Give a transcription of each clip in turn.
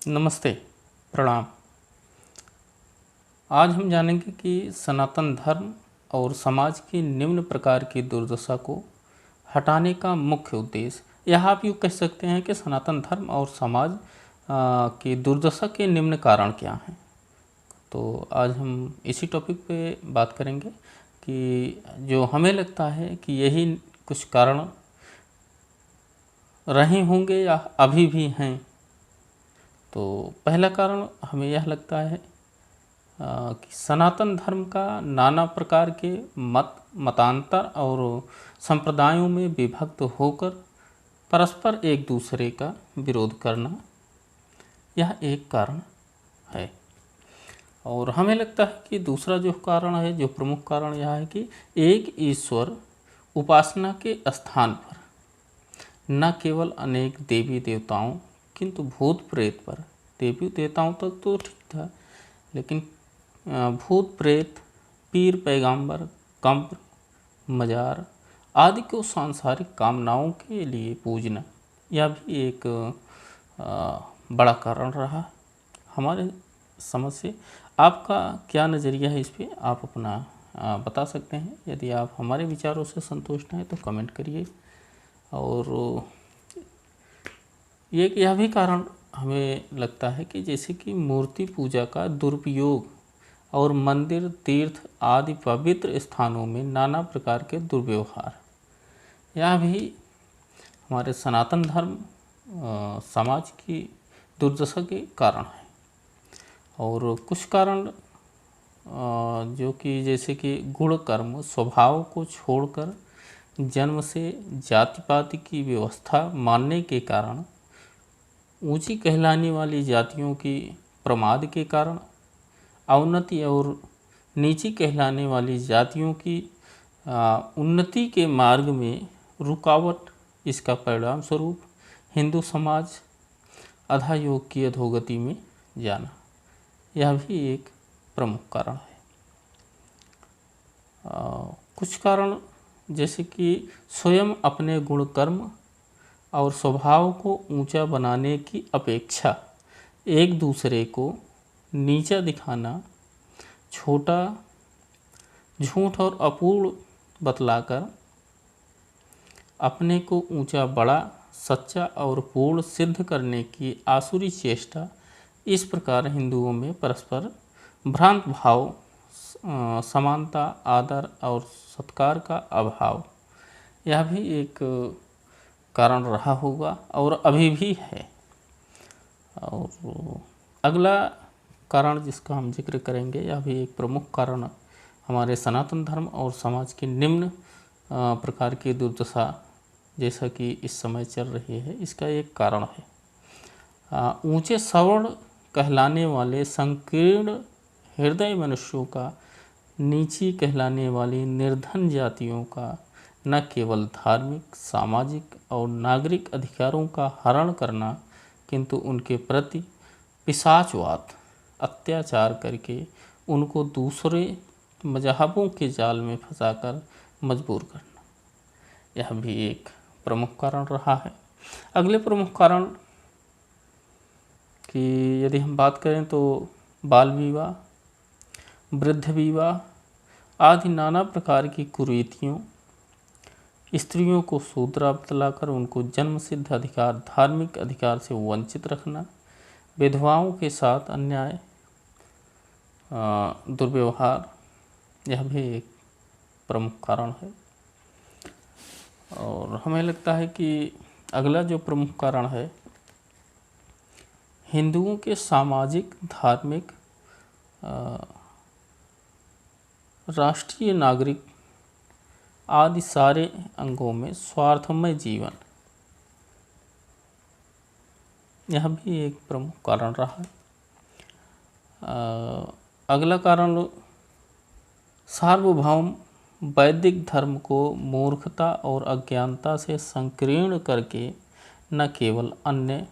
नमस्ते, प्रणाम। आज हम जानेंगे कि सनातन धर्म और समाज की निम्न प्रकार की दुर्दशा को हटाने का मुख्य उद्देश्य, या आप यूँ कह सकते हैं कि सनातन धर्म और समाज की दुर्दशा के निम्न कारण क्या हैं। तो आज हम इसी टॉपिक पे बात करेंगे कि जो हमें लगता है कि यही कुछ कारण रहे होंगे या अभी भी हैं। तो पहला कारण हमें यह लगता है कि सनातन धर्म का नाना प्रकार के मतांतर और संप्रदायों में विभक्त होकर परस्पर एक दूसरे का विरोध करना, यह एक कारण है। और हमें लगता है कि दूसरा जो कारण है, जो प्रमुख कारण यह है कि एक ईश्वर उपासना के स्थान पर न केवल अनेक देवी देवताओं किंतु भूत प्रेत पर, देवी देवताओं तक तो ठीक था, लेकिन भूत प्रेत, पीर पैगंबर, कंप्र, मजार आदि को सांसारिक कामनाओं के लिए पूजना, यह भी एक बड़ा कारण रहा हमारे समझ से। आपका क्या नज़रिया है इस पर, आप अपना बता सकते हैं। यदि आप हमारे विचारों से संतुष्ट हैं तो कमेंट करिए। और यह भी कारण हमें लगता है कि जैसे कि मूर्ति पूजा का दुरुपयोग और मंदिर, तीर्थ आदि पवित्र स्थानों में नाना प्रकार के दुर्व्यवहार, यह भी हमारे सनातन धर्म समाज की दुर्दशा के कारण है। और कुछ कारण जो कि जैसे कि गुण कर्म स्वभाव को छोड़कर जन्म से जाति पाति की व्यवस्था मानने के कारण, ऊंची कहलाने वाली जातियों की प्रमाद के कारण, अवनति और नीची कहलाने वाली जातियों की उन्नति के मार्ग में रुकावट, इसका परिणाम स्वरूप हिंदू समाज अधोयोग की अधोगति में जाना, यह भी एक प्रमुख कारण है। कुछ कारण जैसे कि स्वयं अपने गुण कर्म और स्वभाव को ऊंचा बनाने की अपेक्षा एक दूसरे को नीचा दिखाना, छोटा, झूठ और अपूर्ण बतलाकर अपने को ऊंचा, बड़ा, सच्चा और पूर्ण सिद्ध करने की आसुरी चेष्टा, इस प्रकार हिंदुओं में परस्पर भ्रांत भाव, समानता, आदर और सत्कार का अभाव, यह भी एक कारण रहा होगा और अभी भी है। और अगला कारण जिसका हम जिक्र करेंगे, यह भी एक प्रमुख कारण हमारे सनातन धर्म और समाज की निम्न प्रकार की दुर्दशा जैसा कि इस समय चल रही है, इसका एक कारण है ऊंचे सवर्ण कहलाने वाले संकीर्ण हृदय मनुष्यों का नीची कहलाने वाली निर्धन जातियों का न केवल धार्मिक, सामाजिक और नागरिक अधिकारों का हरण करना, किंतु उनके प्रति पिशाचवाद, अत्याचार करके उनको दूसरे मजहबों के जाल में फंसाकर मजबूर करना, यह भी एक प्रमुख कारण रहा है। अगले प्रमुख कारण की यदि हम बात करें तो बाल विवाह, वृद्ध विवाह आदि नाना प्रकार की कुरीतियों, स्त्रियों को शूद्र बतलाकर उनको जन्म सिद्ध अधिकार, धार्मिक अधिकार से वंचित रखना, विधवाओं के साथ अन्याय, दुर्व्यवहार, यह भी एक प्रमुख कारण है। और हमें लगता है कि अगला जो प्रमुख कारण है, हिंदुओं के सामाजिक, धार्मिक, राष्ट्रीय, नागरिक आदि सारे अंगों में स्वार्थमय जीवन, यह भी एक प्रमुख कारण रहा है। अगला कारण सार्वभौम वैदिक धर्म को मूर्खता और अज्ञानता से संकीर्ण करके न केवल अन्य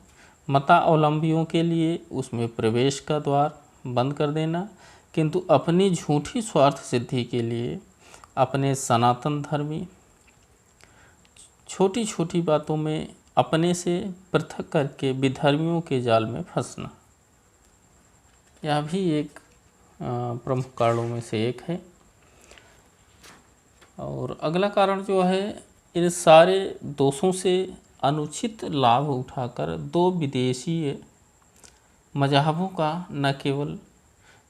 मतावलंबियों के लिए उसमें प्रवेश का द्वार बंद कर देना, किंतु अपनी झूठी स्वार्थ सिद्धि के लिए अपने सनातन धर्मी छोटी छोटी बातों में अपने से पृथक करके विधर्मियों के जाल में फंसना, यह भी एक प्रमुख कारणों में से एक है। और अगला कारण जो है, इन सारे दोषों से अनुचित लाभ उठाकर दो विदेशी मज़हबों का न केवल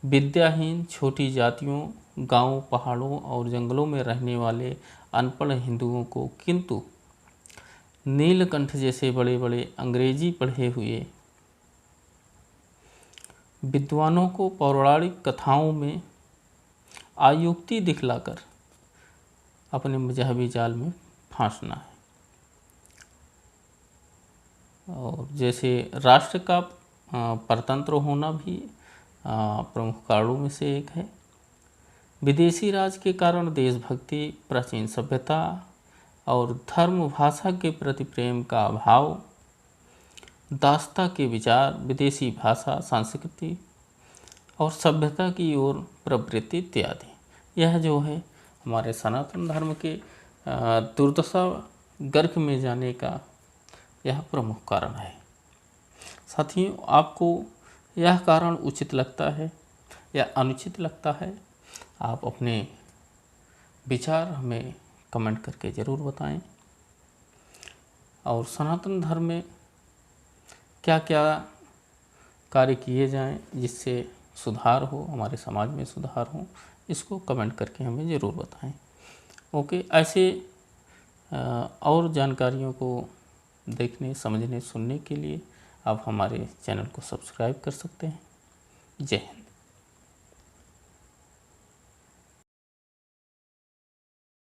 विद्याहीन छोटी जातियों, गांवों, पहाड़ों और जंगलों में रहने वाले अनपढ़ हिंदुओं को, किंतु नीलकंठ जैसे बड़े बड़े अंग्रेजी पढ़े हुए विद्वानों को पौराणिक कथाओं में आयुक्ति दिखलाकर अपने मजहबी जाल में फांसना है। और जैसे राष्ट्र का परतंत्र होना भी प्रमुख कारणों में से एक है। विदेशी राज के कारण देशभक्ति, प्राचीन सभ्यता और धर्म भाषा के प्रति प्रेम का अभाव, दासता के विचार, विदेशी भाषा, संस्कृति और सभ्यता की ओर प्रवृत्ति इत्यादि, यह जो है हमारे सनातन धर्म के दुर्दशा गर्क में जाने का यह प्रमुख कारण है। साथियों, आपको यह कारण उचित लगता है या अनुचित लगता है, आप अपने विचार हमें कमेंट करके ज़रूर बताएं। और सनातन धर्म में क्या क्या कार्य किए जाएं जिससे सुधार हो, हमारे समाज में सुधार हो, इसको कमेंट करके हमें ज़रूर बताएं। ओके, ऐसे और जानकारियों को देखने, समझने, सुनने के लिए आप हमारे चैनल को सब्सक्राइब कर सकते हैं। जय हिंद।